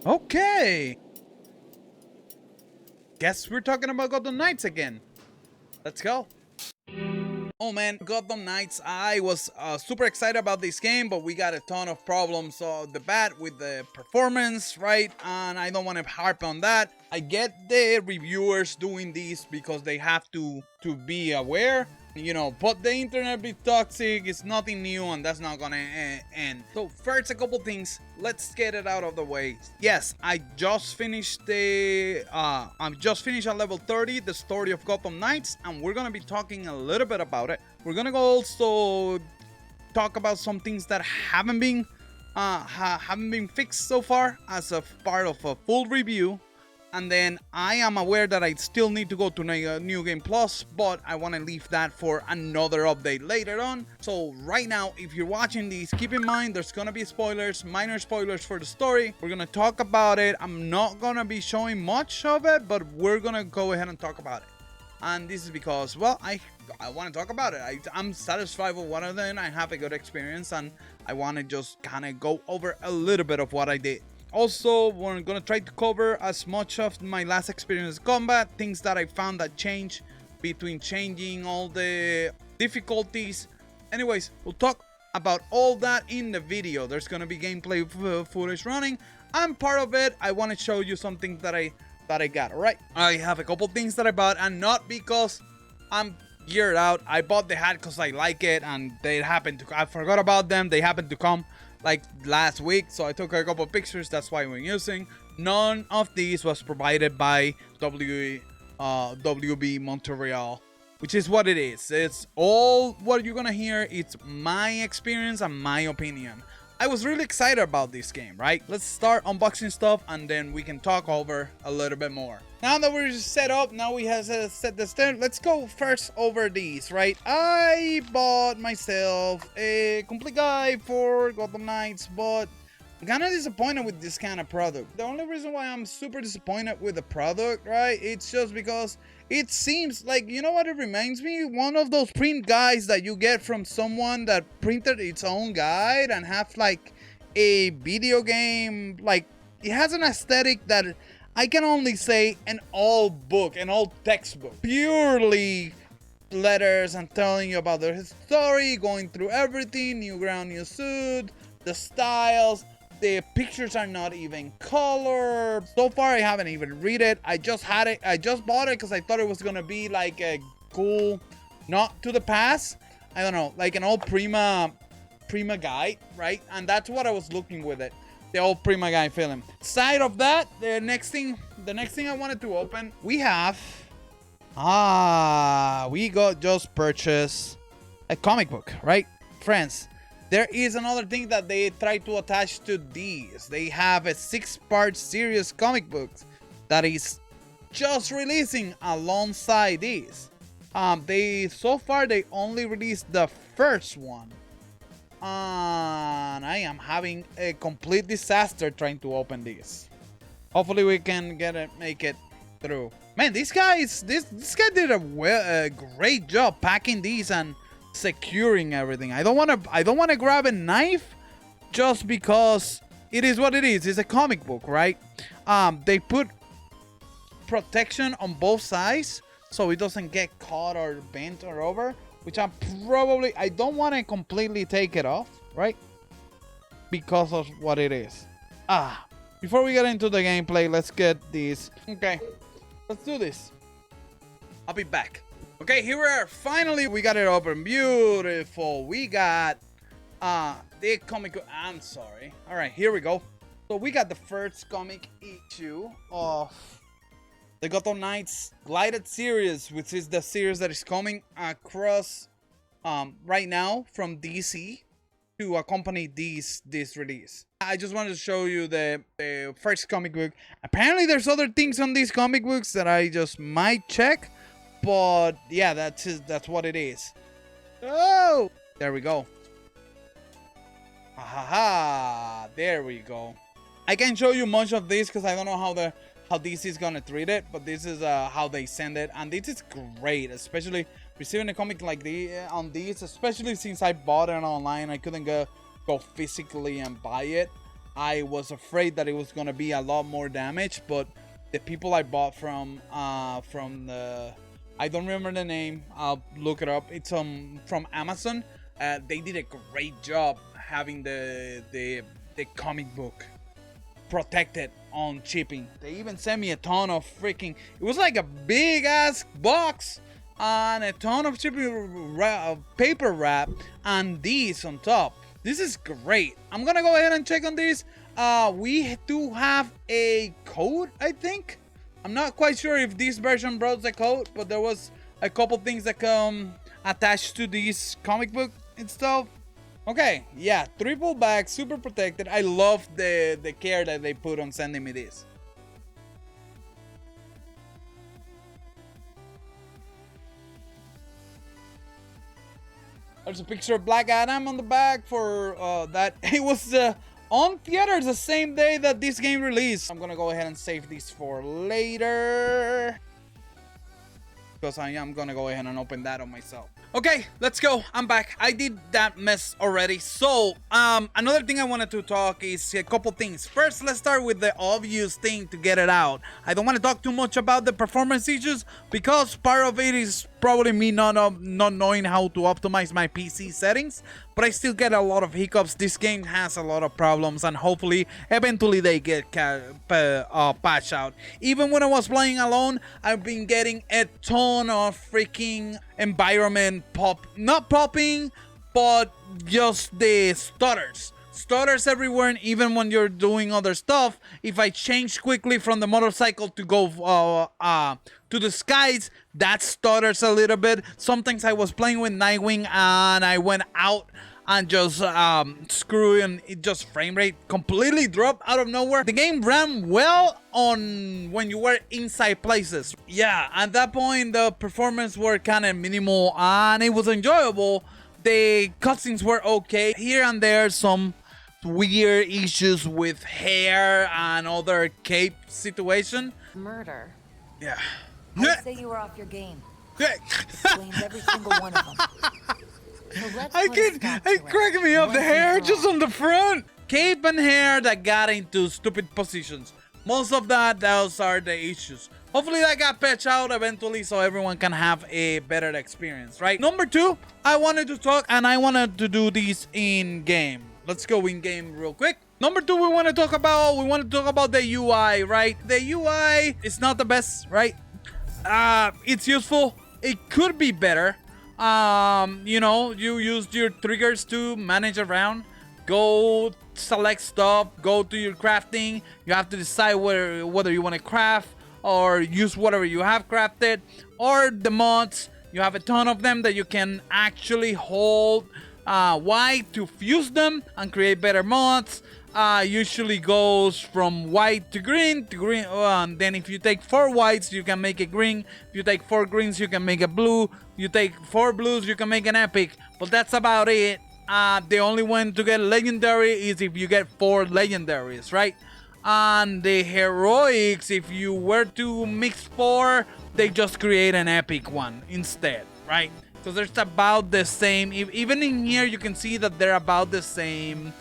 Okay. Guess we're talking about Gotham Knights again. Let's go. Oh man, Gotham Knights, I was super excited about this game, but we got a ton of problems off the bat with the performance, right? And I don't want to harp on that. I get the reviewers doing this because they have to be aware, you know, but the internet be toxic, it's nothing new, and that's not gonna end. So first, a couple things, let's get it out of the way. Yes, I just finished at level 30, the story of Gotham Knights, and we're gonna be talking a little bit about it. We're gonna go also talk about some things that haven't been fixed so far as a part of a full review. And then I am aware that I still need to go to New Game Plus, but I want to leave that for another update later on. So right now, if you're watching these, keep in mind there's going to be spoilers, minor spoilers for the story. We're going to talk about it. I'm not going to be showing much of it, but we're going to go ahead and talk about it. And this is because, well, I want to talk about it. I'm satisfied with what I did. I have a good experience, and I want to just kind of go over a little bit of what I did. Also, we're gonna try to cover as much of my last experience combat, things that I found that change between changing all the difficulties. Anyways, we'll talk about all that in the video. There's gonna be gameplay footage running. I'm part of it. I want to show you something that I got. All right, I have a couple things that I bought, and not because I'm geared out. I bought the hat because I like it, and they happened to. I forgot about them. They happened to come like last week, so I took a couple of pictures. That's why we're using. None of these was provided by WB Montreal, which is what it is. It's all what you're gonna hear. It's my experience and my opinion. I was really excited about this game, right? Let's start unboxing stuff, and then we can talk over a little bit more. Now that we're set up, now we have set the stand. Let's go first over these, right? I bought myself a complete guide for Gotham Knights, but I'm kind of disappointed with this kind of product. The only reason why I'm super disappointed with the product, right? It's just because it seems like, you know what it reminds me? One of those print guides that you get from someone that printed its own guide and have like a video game. Like, it has an aesthetic that I can only say an old book, an old textbook. Purely letters and telling you about the story, going through everything, new ground, new suit, the styles. The pictures are not even color. So far, I haven't even read it. I just had it. I just bought it because I thought it was gonna be like a cool, not to the past. I don't know, like an old Prima guide, right? And that's what I was looking with it. The old Prima guide feeling. Side of that, the next thing I wanted to open, we have. We got just purchased a comic book, right, friends? There is another thing that they try to attach to these. They have a 6-part series comic book that is just releasing alongside these. So far they only released the first one, and I am having a complete disaster trying to open this. Hopefully we can make it through. Man, this guy did a great job packing these and securing everything. I don't want to grab a knife just because it is what it is. It's a comic book, right? They put protection on both sides so it doesn't get caught or bent or over, which I don't want to completely take it off, right? Because of what it is. Before we get into the gameplay, let's get these. Okay, let's do this. I'll be back. Okay, here we are. Finally, we got it open. Beautiful. We got the comic. I'm sorry. All right, here we go. So we got the first comic issue of the Gotham Knights Glided series, which is the series that is coming across right now from DC to accompany this release. I just wanted to show you the first comic book. Apparently, there's other things on these comic books that I just might check. But yeah, that's what it is. Oh, there we go. There we go. I can't show you much of this because I don't know how DC is gonna treat it, but this is how they send it, and this is great, especially receiving a comic like on these, especially since I bought it online. I couldn't go physically and buy it. I was afraid that it was gonna be a lot more damage, but the people I bought from the, I don't remember the name, I'll look it up. It's from Amazon. They did a great job having the comic book protected on shipping. They even sent me a ton of freaking, it was like a big ass box and a ton of shipping paper wrap and these on top. This is great. I'm gonna go ahead and check on this. We do have a code, I think. I'm not quite sure if this version brought the code, but there was a couple things that come attached to this comic book itself. Okay, yeah, triple back, super protected. I love the care that they put on sending me this. There's a picture of Black Adam on the back for that. It was on theaters the same day that this game released. I'm gonna go ahead and save this for later, because I am gonna go ahead and open that on myself. Okay, let's go. I'm back. I did that mess already. So, another thing I wanted to talk is a couple things. First, let's start with the obvious thing to get it out. I don't want to talk too much about the performance issues because part of it is probably me not knowing how to optimize my PC settings, but I still get a lot of hiccups. This game has a lot of problems, and hopefully, eventually they get patched out. Even when I was playing alone, I've been getting a ton of freaking environment not popping, but just the stutters everywhere. And even when you're doing other stuff, if I change quickly from the motorcycle to go to the skies, that stutters a little bit. Sometimes I was playing with Nightwing and I went out and just screw, and it just frame rate completely dropped out of nowhere. The game ran well on when you were inside places. Yeah, at that point the performance were kind of minimal and it was enjoyable. The cutscenes were okay. Here and there some weird issues with hair and other cape situation. Murder. Yeah. I'd say you were off your game. Yeah. Explains every single one of them. So It cracked me up. The hair just on the front. Cape and hair that got into stupid positions. Most of those are the issues. Hopefully that got patched out eventually so everyone can have a better experience, right? Number two, I wanted to talk, and I wanted to do this in game. Let's go in game real quick. Number two, we want to talk about the UI, right? The UI is not the best, right? It's useful. It could be better. You know, you use your triggers to manage around. Go select stuff, go to your crafting. You have to decide whether you want to craft or use whatever you have crafted, or the mods. You have a ton of them that you can actually hold Y to fuse them and create better mods. Usually goes from white to green, and then if you take 4 whites you can make a green. If you take 4 greens you can make a blue. You take 4 blues you can make an epic, but that's about it. The only one to get legendary is if you get 4 legendaries, right? And the heroics, if you were to mix 4, they just create an epic one instead, right? So there's about the same. Even in here you can see that they're about the same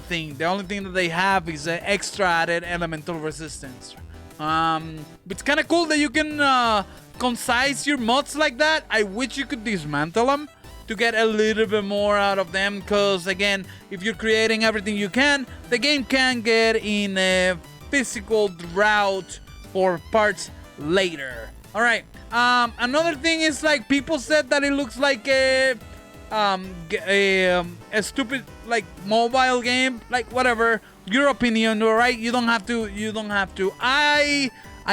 thing. The only thing that they have is an extra added elemental resistance. It's kind of cool that you can concise your mods like that. I wish you could dismantle them to get a little bit more out of them, because again, if you're creating everything you can, the game can get in a physical drought for parts later. All right. Another thing is, like, people said that it looks like a stupid like mobile game. Like, whatever, your opinion, all right? You don't have to. I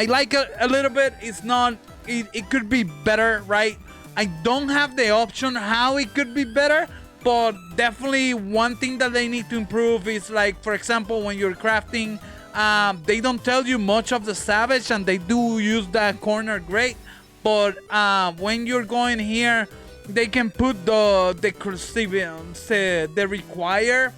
like it a little bit. It's not. It could be better, right? I don't have the option how it could be better, but definitely one thing that they need to improve is, like, for example, when you're crafting, they don't tell you much of the savage, and they do use that corner great, but when you're going here, they can put the require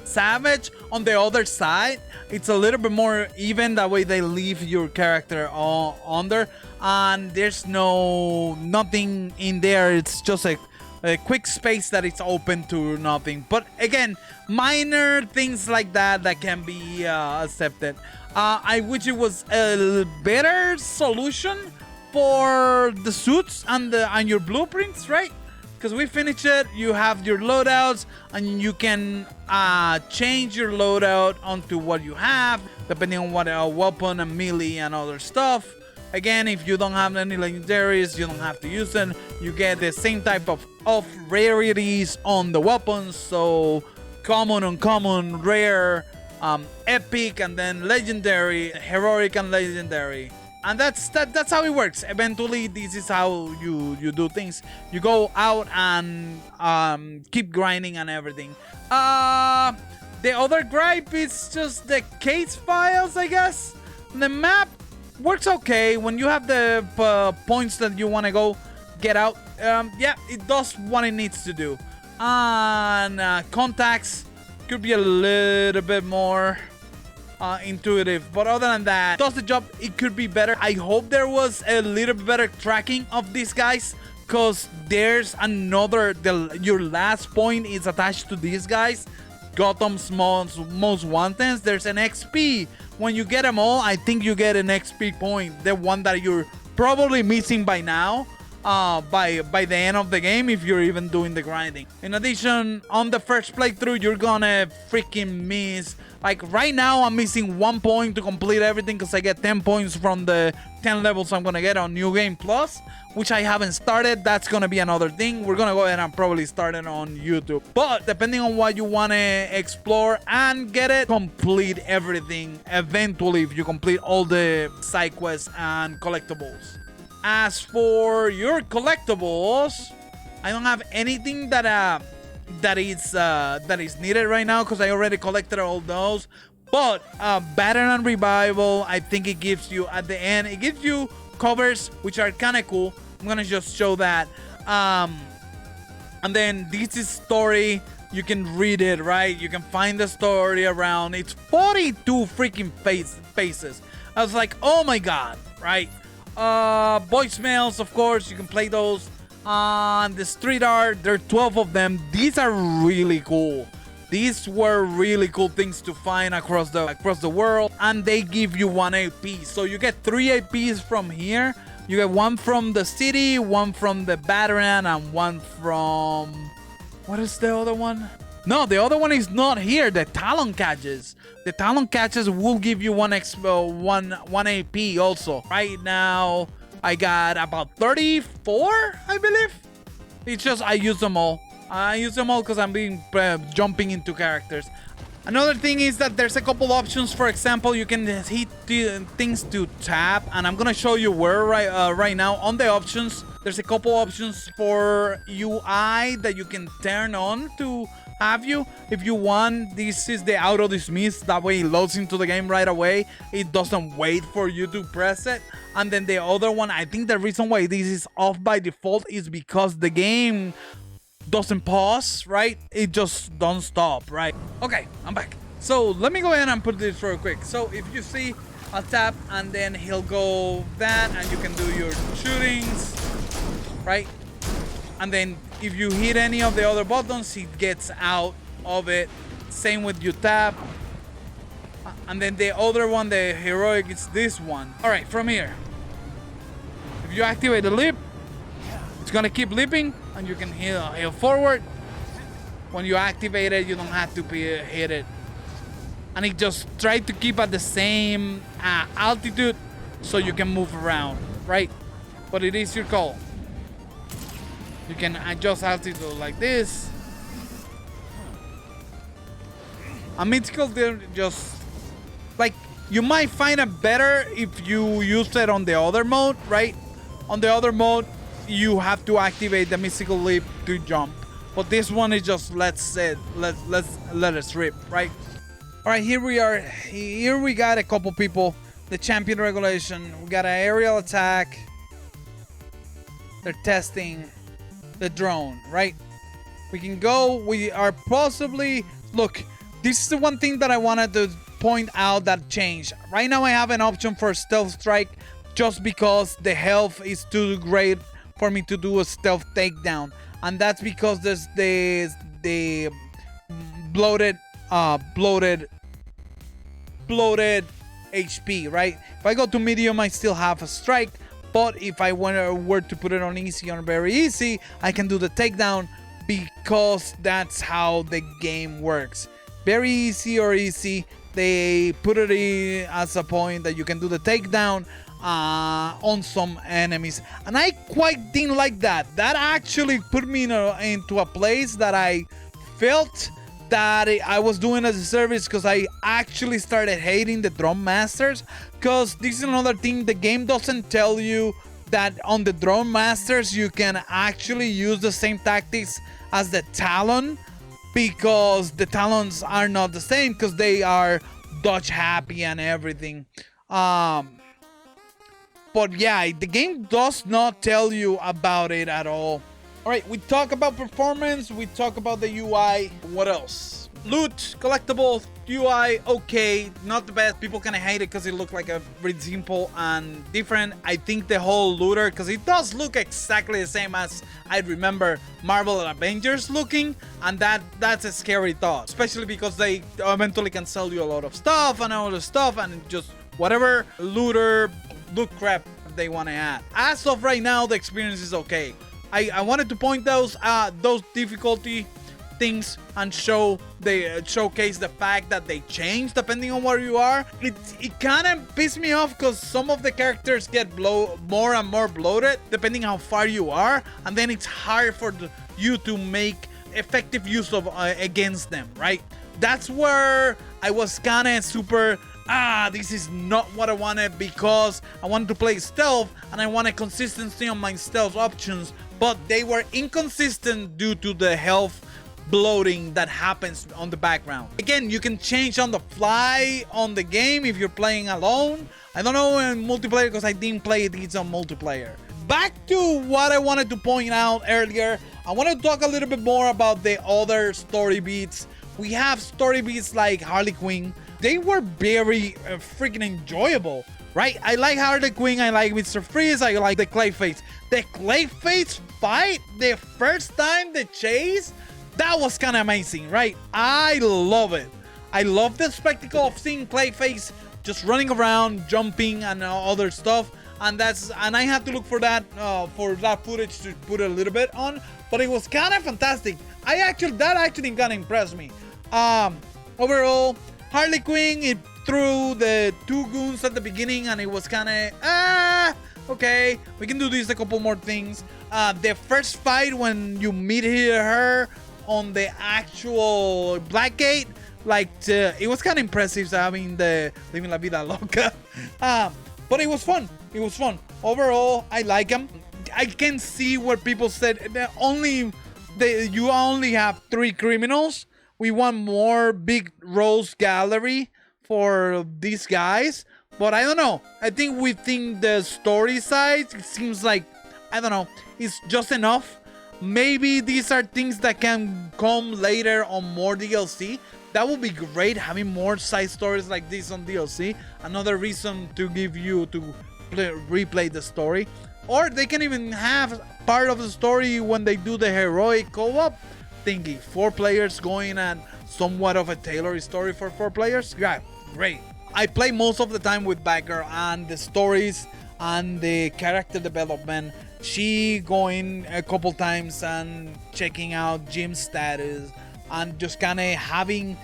savage on the other side. It's a little bit more even, that way they leave your character under, and there's nothing in there. It's just a a quick space that it's open to nothing. But again, minor things like that can be accepted. I wish it was a better solution for the suits and your blueprints, right? Because we finished it, you have your loadouts, and you can change your loadout onto what you have, depending on what weapon and melee and other stuff. Again, if you don't have any legendaries, you don't have to use them. You get the same type of rarities on the weapons, so common, uncommon, rare, epic, and then legendary, heroic, and legendary. And that's how it works. Eventually, this is how you do things. You go out and keep grinding and everything. The other gripe is just the case files, I guess. The map works okay when you have the points that you want to go get out. Yeah, it does what it needs to do. And contacts could be a little bit more intuitive, but other than that, does the job. It could be better. I hope there was a little bit better tracking of these guys, because there's another, your last point is attached to these guys, Gotham's most wanted. There's an XP when you get them all. I think you get an XP point, the one that you're probably missing by now, by the end of the game, if you're even doing the grinding. In addition, on the first playthrough, you're gonna freaking miss, like right now I'm missing 1 point to complete everything, because I get 10 points from the 10 levels I'm gonna get on New Game Plus, which I haven't started. That's gonna be another thing. We're gonna go ahead and probably start it on YouTube, but depending on what you want to explore and get it, complete everything eventually if you complete all the side quests and collectibles. As for your collectibles, I don't have anything that is needed right now, because I already collected all those. But Battle and Revival, I think it gives you at the end, it gives you covers, which are kind of cool. I'm gonna just show that. And then this is story. You can read it, right? You can find the story around. It's 42 freaking faces. I was like, oh my god, right? Voicemails, of course, you can play those. On the street art, there are 12 of them. These are really cool. These were really cool things to find across the world, and they give you 1 AP. So you get 3 APs from here. You get 1 from the city, 1 from the Batarang, and 1 from... what is the other one? No, the other one is not here. The Talon Catches. The Talon Catches will give you 1 AP also. Right now, I got about 34, I believe. It's just I use them all. I use them all because I'm being jumping into characters. Another thing is that there's a couple options. For example, you can hit things to tap, and I'm gonna show you where right now. On the options, there's a couple options for UI that you can turn on to have you. If you want, this is the auto dismiss. That way it loads into the game right away. It doesn't wait for you to press it. And then the other one, I think the reason why this is off by default is because the game doesn't pause, right? It just don't stop, right? Okay, I'm back. So let me go ahead and put this real quick. So if you see, I'll tap and then he'll go that, and you can do your shootings, right? And then if you hit any of the other buttons, it gets out of it. Same with your tap. And then the other one, the heroic, is this one. All right, from here, if you activate the leap, it's gonna keep leaping, and you can heal forward. When you activate it, you don't have to hit it. And it just tries to keep at the same altitude so you can move around, right? But it is your call. You can adjust altitude like this. A mythical, they're just like, you might find it better if you use it on the other mode, right? On the other mode, you have to activate the mystical leap to jump. But this one is just let us rip, right? All right, here we are. Here we got a couple people. The champion regulation. We got an aerial attack. They're testing the drone, right? We can go. We are possibly... Look, this is the one thing that I wanted to point out that changed. Right now I have an option for stealth strike just because the health is too great for me to do a stealth takedown. and that's because there's the bloated bloated HP, right? If I go to medium, I still have a strike, but if I were to put it on easy or very easy, I can do the takedown, because that's how the game works. Very easy or easy, they put it in as a point that you can do the takedown on some enemies, and I quite didn't like that. That actually put me into a place that I felt that I was doing as a service, because I actually started hating the drum masters. Because this is another thing, the game doesn't tell you that on the drum masters you can actually use the same tactics as the Talon, because the Talons are not the same, because they are dodge happy and everything. But yeah, the game does not tell you about it at all. Alright, we talk about performance, we talk about the UI. What else? Loot, collectibles, UI, okay, not the best. People kind of hate it because it looked like a very simple and different. I think the whole looter, because it does look exactly the same as I remember Marvel Avengers looking, and that's a scary thought, especially because they eventually can sell you a lot of stuff and all the stuff, and just whatever looter loot crap they want to add. As of right now, the experience is okay. I wanted to point those difficulty things and showcase the fact that they change depending on where you are. It kind of pissed me off because some of the characters get more and more bloated depending how far you are, and then it's hard for you to make effective use of against them, right? That's where I was kind of super this is not what I wanted, because I wanted to play stealth and I wanted consistency on my stealth options, but they were inconsistent due to the health bloating that happens on the background. Again, you can change on the fly on the game if you're playing alone. I don't know in multiplayer because I didn't play these on multiplayer. Back to what I wanted to point out earlier, I want to talk a little bit more about the other story beats. We have story beats like Harley Quinn. They were very freaking enjoyable, right? I like Harley Quinn, I like Mr. Freeze, I like the Clayface. The Clayface fight, the first time, the chase, that was kind of amazing, right? I love it. I love the spectacle of seeing Clayface just running around, jumping, and other stuff. And I had to look for that footage to put a little bit on, but it was kind of fantastic. That actually kind of impressed me. Overall, Harley Quinn, it threw the 2 goons at the beginning, and it was kind of okay, we can do this a couple more things. The first fight when you meet her on the actual Blackgate, like it was kind of impressive having the Living La Vida Loca. But it was fun. It was fun. Overall, I like them. I can see where people said you only have 3 criminals. We want more big rose gallery for these guys. But I don't know. I think within the story side, it seems like, I don't know, it's just enough. Maybe these are things that can come later on more DLC. That would be great, having more side stories like this on DLC. Another reason to give you to replay the story. Or they can even have part of the story when they do the heroic co-op thingy. 4 players going and somewhat of a tailored story for 4 players. Yeah, great. I play most of the time with Bagger, and the stories and the character development. She going a couple times and checking out Jim's status, and just kind of having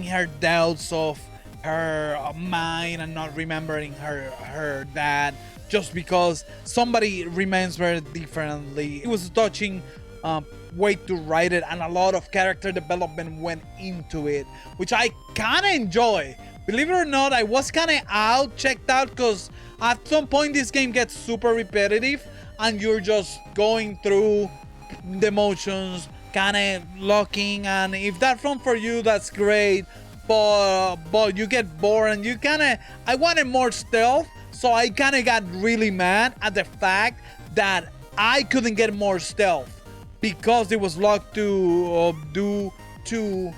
her doubts of her mind and not remembering her dad just because somebody remembers her differently. It was touching way to write it, and a lot of character development went into it, which I kind of enjoy. Believe it or not, I was kind of checked out, because at some point this game gets super repetitive and you're just going through the motions, kind of locking, and if that's fun for you, that's great, but you get bored and you kind of, I wanted more stealth, so I kind of got really mad at the fact that I couldn't get more stealth because it was locked due to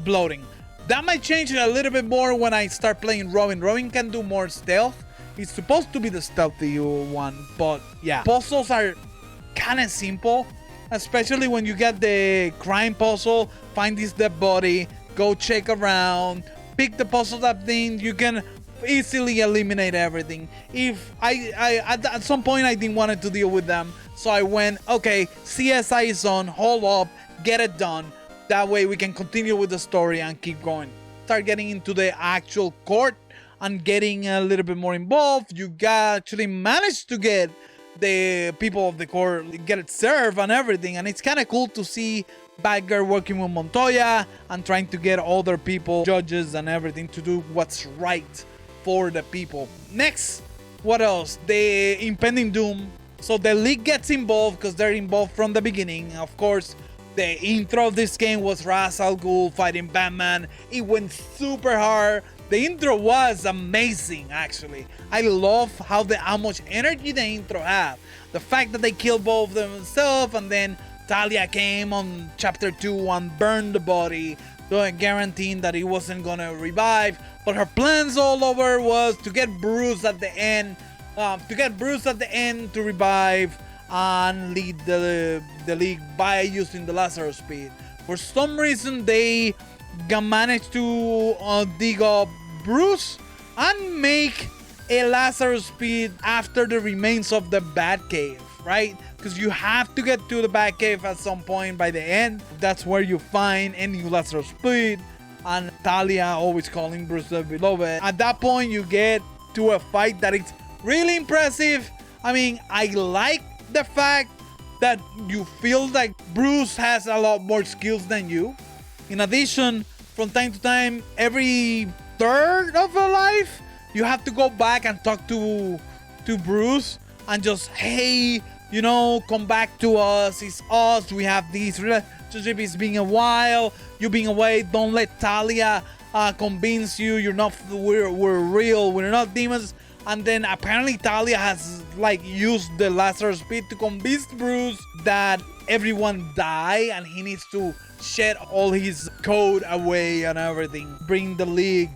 bloating. That might change a little bit more when I start playing Robin. Robin can do more stealth. It's supposed to be the stealthy one, but yeah. Puzzles are kind of simple, especially when you get the crime puzzle, find this dead body, go check around, pick the puzzle up thing, you can easily eliminate everything. If I at some point I didn't want to deal with them, so I went, okay, CSI is on, hold up, get it done. That way we can continue with the story and keep going. Start getting into the actual court and getting a little bit more involved. You actually managed to get the people of the court, get it served and everything, and it's kind of cool to see Batgirl working with Montoya and trying to get other people, judges and everything, to do what's right for the people. Next, what else? The impending doom. So the league gets involved because they're involved from the beginning. Of course, the intro of this game was Ra's al Ghul fighting Batman. It went super hard. The intro was amazing, actually. I love how much energy the intro had. The fact that they killed both of themselves, and then Talia came on chapter 2 and burned the body, guaranteeing that he wasn't gonna revive. But her plans all over was to get Bruce at the end, to revive and lead the league by using the Lazarus Speed. For some reason, they managed to dig up Bruce and make a Lazarus Speed after the remains of the Batcave, right? Because you have to get to the Batcave at some point by the end. That's where you find any Lazarus Speed, and Talia always calling Bruce the beloved. At that point, you get to a fight that is really impressive. I mean, I like the fact that you feel like Bruce has a lot more skills than you. In addition, from time to time, every third of a life, you have to go back and talk to Bruce and just, hey, you know, come back to us. It's us. We have this relationship. It's been a while. You've been away. Don't let Talia convince you. You're not. We're real. We're not demons. And then apparently Talia has like used the Lazarus Speed to convince Bruce that everyone die and he needs to shed all his code away and everything. Bring the league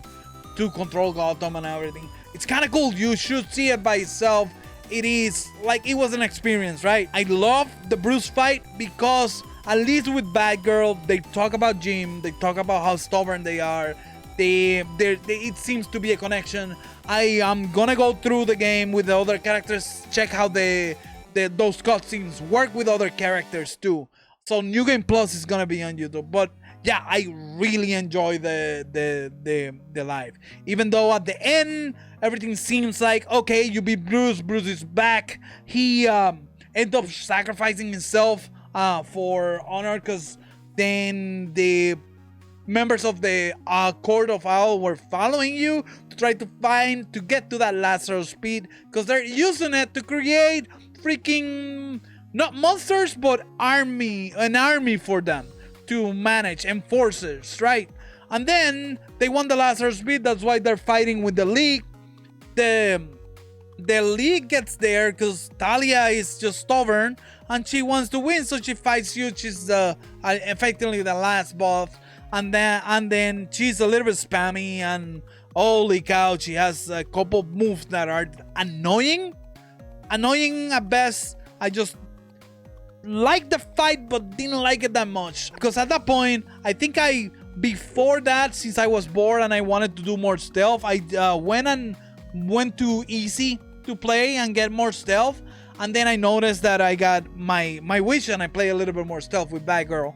to control Gotham and everything. It's kind of cool. You should see it by itself. It is like, it was an experience, right? I love the Bruce fight because at least with Batgirl, they talk about Jim. They talk about how stubborn they are. It seems to be a connection. I am gonna go through the game with the other characters, check how those cutscenes work with other characters too. So New Game Plus is gonna be on YouTube. But yeah, I really enjoy the live. Even though at the end everything seems like, okay, you beat Bruce. Bruce is back. He ended up sacrificing himself for honor, because then the members of the Court of Owl were following you to try to get to that Lazarus Speed, because they're using it to create freaking, not monsters, but an army for them to manage, enforcers, right? And then they won the Lazarus Speed. That's why they're fighting with the League. The League gets there because Talia is just stubborn and she wants to win, so she fights you. She's effectively the last boss. And then she's a little bit spammy, and holy cow, she has a couple moves that are annoying at best. I just like the fight but didn't like it that much, because at that point, I think before that, since I was bored and I wanted to do more stealth, I went to easy to play and get more stealth. And then I noticed that I got my wish and I play a little bit more stealth with Batgirl.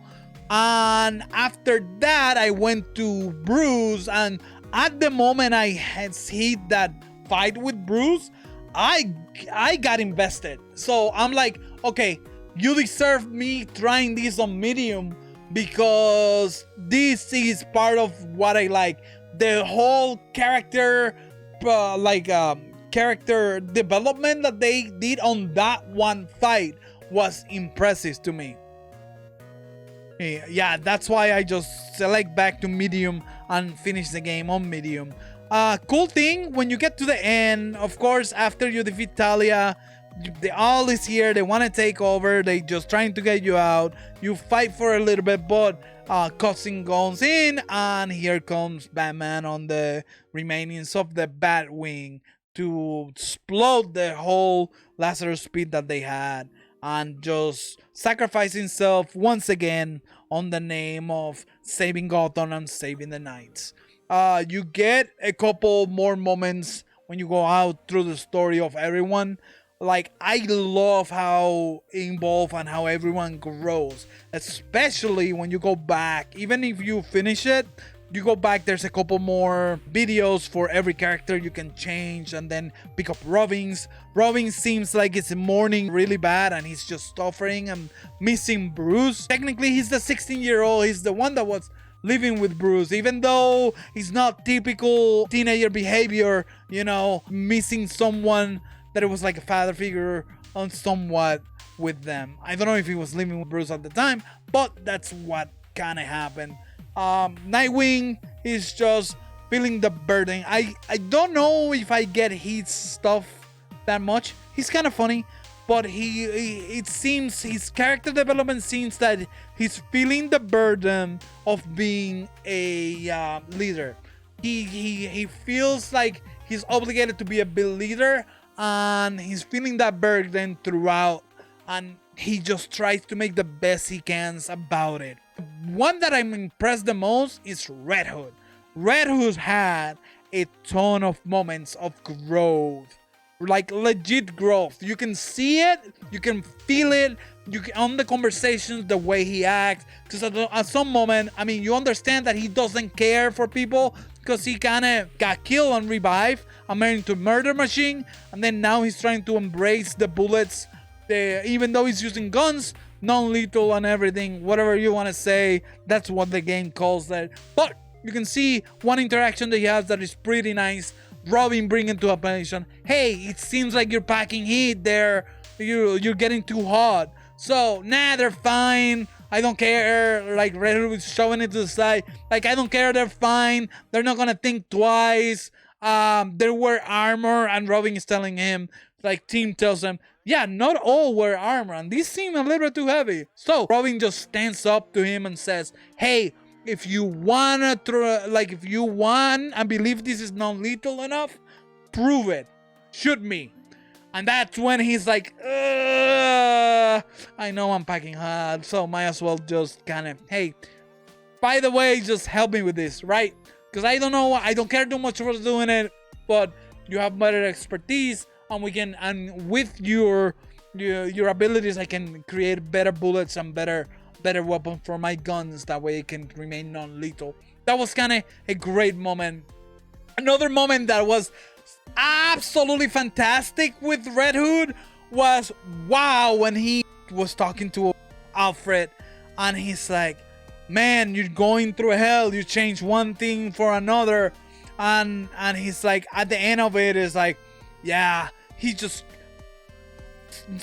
And after that, I went to Bruce, and at the moment I had hit that fight with Bruce, I got invested. So I'm like, okay, you deserve me trying this on medium, because this is part of what I like. The whole character, character development that they did on that one fight was impressive to me. Yeah, that's why I just select back to medium and finish the game on medium. Cool thing, when you get to the end, of course, after you defeat Talia, the Owl is here. They want to take over. They just trying to get you out. You fight for a little bit, but cutscene goes in, and here comes Batman on the remainings of the Batwing to explode the whole Lazarus Speed that they had. and just sacrifice himself once again on the name of saving Gotham and saving the Knights. You get a couple more moments when you go out through the story of everyone. Like, I love how involved and how everyone grows, especially when you go back. Even if you finish it, you go back, there's a couple more videos for every character you can change, and then pick up Robin's. Robin seems like it's mourning really bad and he's just suffering and missing Bruce. Technically, he's the 16-year-old. He's the one that was living with Bruce, even though he's not typical teenager behavior, you know, missing someone that it was like a father figure on somewhat with them. I don't know if he was living with Bruce at the time, but that's what kind of happened. Nightwing is just feeling the burden. I don't know if I get his stuff that much. He's kind of funny, but it seems his character development seems that he's feeling the burden of being a leader. He feels like he's obligated to be a big leader, and he's feeling that burden throughout, and he just tries to make the best he can about it. One that I'm impressed the most is Red Hood. Red Hood had a ton of moments of growth, like legit growth. You can see it, you can feel it, you can, on the conversations, the way he acts. Because at some moment, I mean, you understand that he doesn't care for people because he kind of got killed on Reveiw, married to Murder Machine, and then now he's trying to embrace the bullets. Even though he's using guns, non-lethal and everything, whatever you want to say, that's what the game calls that. But you can see one interaction that he has that is pretty nice. Robin bringing to attention, hey, it seems like you're packing heat there, you're getting too hot. So nah, they're fine, I don't care. Like Red Hood was showing it to the side, like, I don't care, they're fine, they're not gonna think twice. They wear armor, and Robin is telling him, like, Tim tells him, yeah, not all wear armor, and these seem a little too heavy. So Robin just stands up to him and says, hey, if you wanna if you want and believe this is non-lethal enough, prove it, shoot me. And that's when he's like, I know I'm packing hard, so might as well just kind of, hey, by the way, just help me with this, right? Because I don't know, I don't care too much for doing it, but you have better expertise, and we can, and with your abilities, I can create better bullets and better weapons for my guns. That way it can remain non-lethal. That was kind of a great moment. Another moment that was absolutely fantastic with Red Hood was, wow, when he was talking to Alfred, and he's like, man, you're going through hell, you change one thing for another, and he's like, at the end of it is like, yeah, he just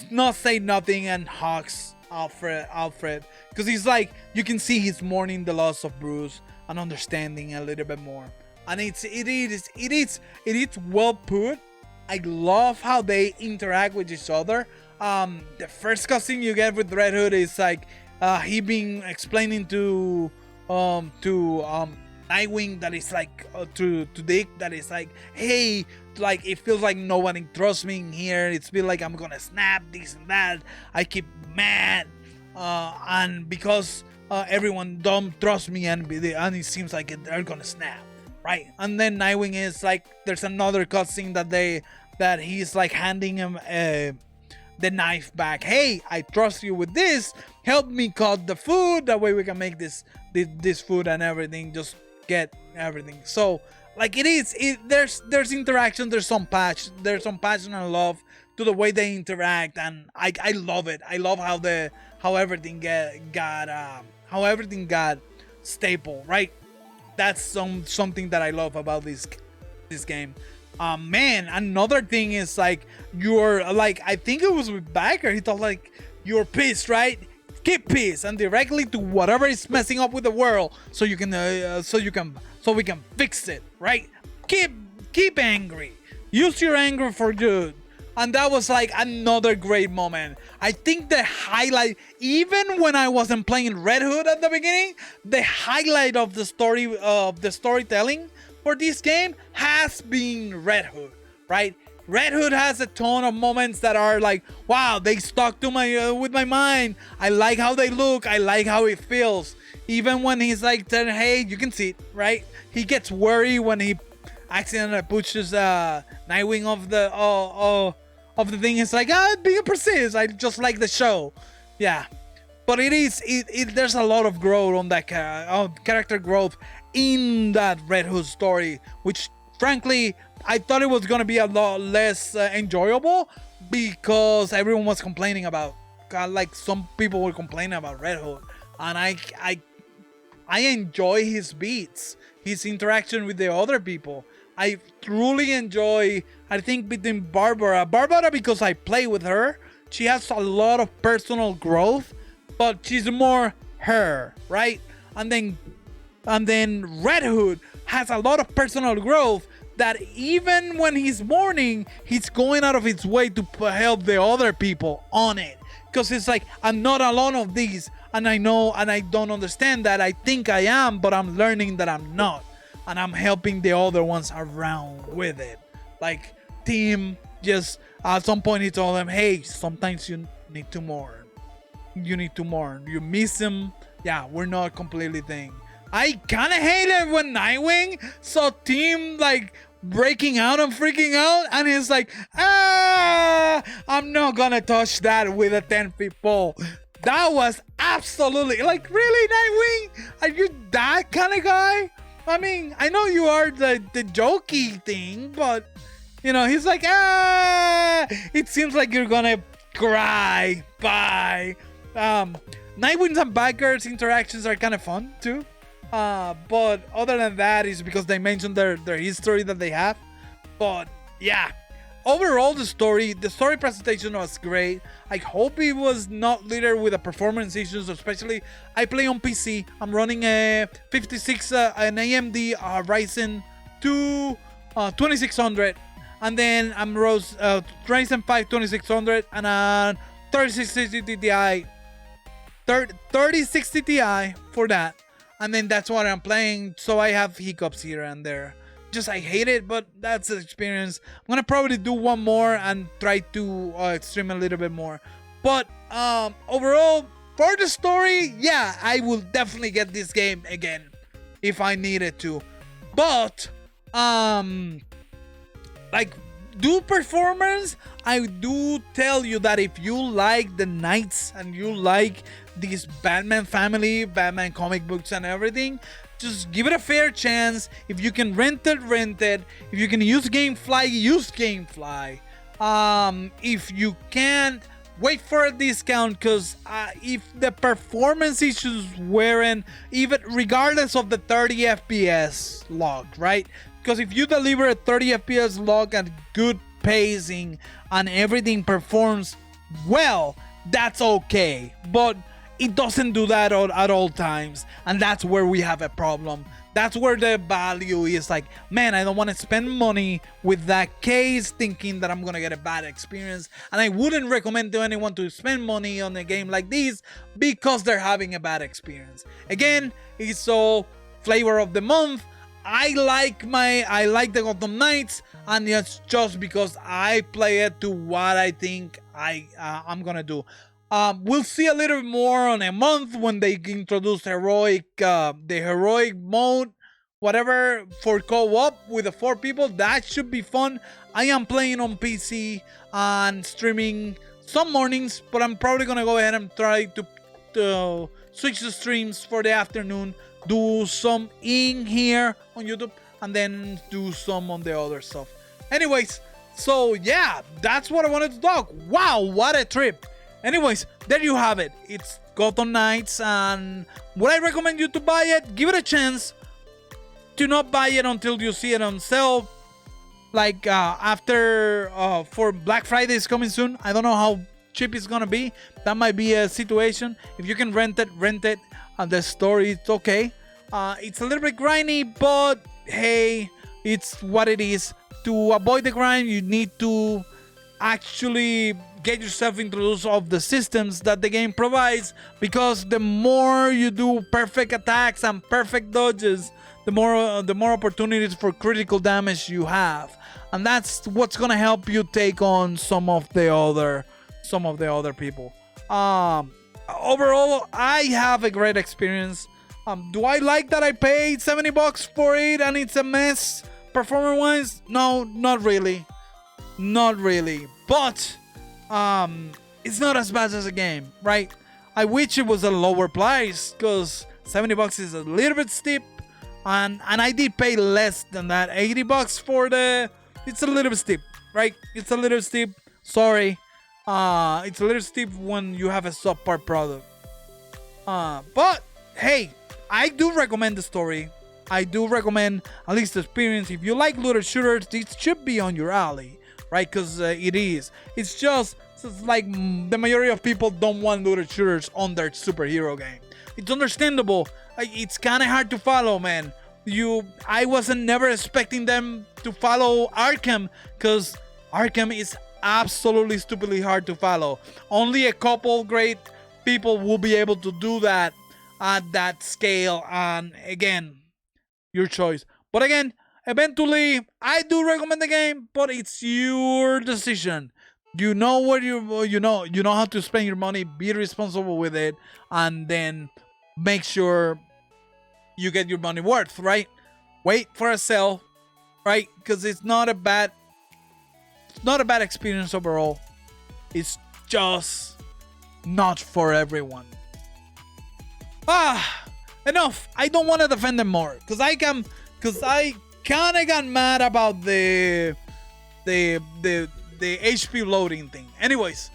not say nothing and hugs Alfred, because he's like, you can see he's mourning the loss of Bruce and understanding a little bit more, and it is well put. I love how they interact with each other. The first cutscene you get with Red Hood is like, he being explaining to Nightwing that is like, to Dick, that is like, hey, like, it feels like nobody trusts me in here, it's feel like I'm gonna snap, this and that, I keep mad, and because everyone don't trust me, and it seems like they're gonna snap, right? And then Nightwing is like, there's another cutscene that he's like handing him the knife back. Hey, I trust you with this, help me cut the food, that way we can make this food and everything, just get everything. So like, there's interaction, there's some passion and love to the way they interact, and I love it. I love how everything got staple, right? That's something that I love about this game. Man, another thing is like, you're like, I think it was with Bagger, he thought like, you're pissed, right? Keep pissed and directly to whatever is messing up with the world, so we can fix it, right? Keep angry, use your anger for good. And that was like another great moment. I think the highlight, even when I wasn't playing Red Hood at the beginning, the highlight of the storytelling for this game has been Red Hood, right? Red Hood has a ton of moments that are like, wow, they stuck to my with my mind. I like how they look. I like how it feels. Even when he's like, hey, you can see it, right? He gets worried when he accidentally pushes Nightwing of the thing. It's like, being persist. I just like the show, yeah. But there's a lot of growth on that character growth in that Red Hood story, which frankly I thought it was gonna be a lot less enjoyable because everyone was complaining about. Like some people were complaining about Red Hood, and I enjoy his beats, his interaction with the other people. I truly enjoy. I think between Barbara because I play with her, she has a lot of personal growth, but she's more her, right? And then Red Hood has a lot of personal growth that even when he's mourning, he's going out of his way to help the other people on it. Because it's like, I'm not alone of these, and I know, and I don't understand that. I think I am, but I'm learning that I'm not. And I'm helping the other ones around with it. Like, Tim, just at some point he told him, hey, sometimes you need to mourn. You need to mourn. You miss him. Yeah, we're not completely thing. I kind of hate it when Nightwing saw Tim like breaking out and freaking out, and he's like, I'm not gonna touch that with a 10-foot pole. That was absolutely like, really, Nightwing? Are you that kind of guy? I mean, I know you are the jokey thing, but you know, he's like, it seems like you're gonna cry. Bye. Nightwing's and Batgirl's interactions are kind of fun too. But other than that, is because they mentioned their history that they have. But yeah, overall the story presentation was great. I hope it was not littered with the performance issues, especially I play on PC. I'm running a 56 an AMD Ryzen 2 2600, and then I'm Ryzen 5 2600 and a 3060 Ti 3060 Ti for that. And then that's what I'm playing, so I have hiccups here and there. Just I hate it, but that's the experience. I'm gonna probably do one more and try to stream a little bit more. But overall, for the story, yeah, I will definitely get this game again if I needed to. But like, do performance, I do tell you that if you like the Knights and you like this Batman family, Batman comic books and everything, just give it a fair chance. If you can rent it. If you can use GameFly, use GameFly. If you can't, wait for a discount, because if the performance issues weren't, even regardless of the 30 FPS log, right? Because if you deliver a 30 FPS log and good pacing and everything performs well, that's okay. But it doesn't do that at all times, and that's where we have a problem. That's where the value is like, man, I don't want to spend money with that case thinking that I'm gonna get a bad experience. And I wouldn't recommend to anyone to spend money on a game like this because they're having a bad experience. Again, it's all flavor of the month. I like the Gotham Knights, and it's just because I play it to what I think I'm gonna do. We'll see a little bit more on a month when they introduce the heroic mode, whatever, for co-op with the 4 people. That should be fun. I am playing on PC and streaming some mornings, but I'm probably gonna go ahead and try to switch the streams for the afternoon, do some in here on YouTube, and then do some on the other stuff. Anyways, so yeah, that's what I wanted to talk. Wow, what a trip. Anyways, there you have it. It's Gotham Knights, and would I recommend you to buy it? Give it a chance. Do not buy it until you see it on sale. Like after for Black Friday is coming soon. I don't know how cheap it's gonna be. That might be a situation. If you can rent it. And the story, it's okay. It's a little bit grindy, but hey, it's what it is. To avoid the grind, you need to actually get yourself introduced of the systems that the game provides, because the more you do perfect attacks and perfect dodges, the more opportunities for critical damage you have, and that's what's gonna help you take on some of the other people. Overall, I have a great experience. Do I like that I paid $70 for it and it's a mess performance wise? No, not really. But it's not as bad as a game, right? I wish it was a lower price because $70 is a little bit steep, and I did pay less than that. $80 for it's a little bit steep, right? It's a little steep. Sorry. It's a little steep when you have a subpar product. But hey, I do recommend the story. I do recommend at least the experience. If you like looter shooters, this should be on your alley, right? Because it is. It's just like the majority of people don't want looter shooters on their superhero game. It's understandable. It's kind of hard to follow, man. I wasn't never expecting them to follow Arkham, because Arkham is absolutely stupidly hard to follow. Only a couple great people will be able to do that at that scale, and again, your choice. But again, eventually, I do recommend the game, but it's your decision. You know what you know how to spend your money. Be responsible with it, and then make sure you get your money worth, right? Wait for a sale, right? Because it's not a bad experience overall. It's just not for everyone. Enough. I don't want to defend them more because I kind of got mad about the HP loading thing. Anyways,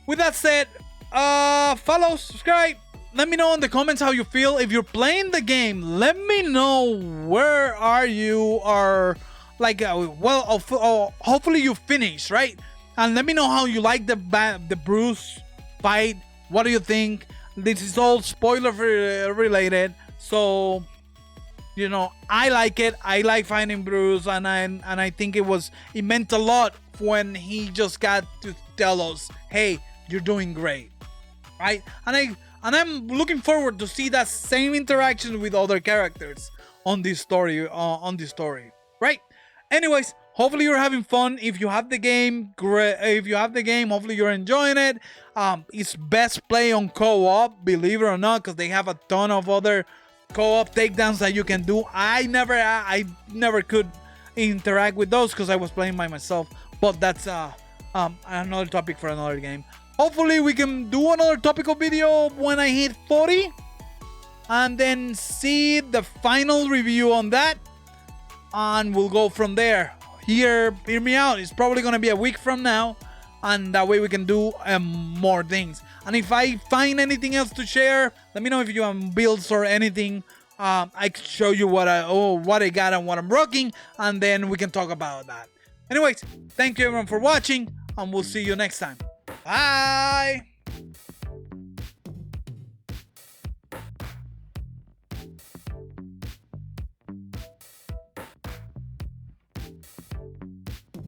with that said, follow, subscribe. Let me know in the comments how you feel. If you're playing the game, let me know where are you, or like, hopefully you finish, right? And let me know how you like the Bruce fight. What do you think? This is all spoiler related, so you know, I like it. I like fighting Bruce, and I think it meant a lot when he just got to tell us, "Hey, you're doing great," right? And I'm looking forward to see that same interaction with other characters on this story, right? Anyways, hopefully you're having fun. If you have the game, great. If you have the game, hopefully you're enjoying it. It's best play on co-op, believe it or not, because they have a ton of other co-op takedowns that you can do. I never could interact with those because I was playing by myself. But that's another topic for another game. Hopefully we can do another topical video when I hit 40, and then see the final review on that, and we'll go from there. Hear me out. It's probably gonna be a week from now, and that way we can do more things. And if I find anything else to share, let me know. If you have builds or anything, I can show you what I got and what I'm rocking, and then we can talk about that. Anyways, thank you everyone for watching, and we'll see you next time. Bye.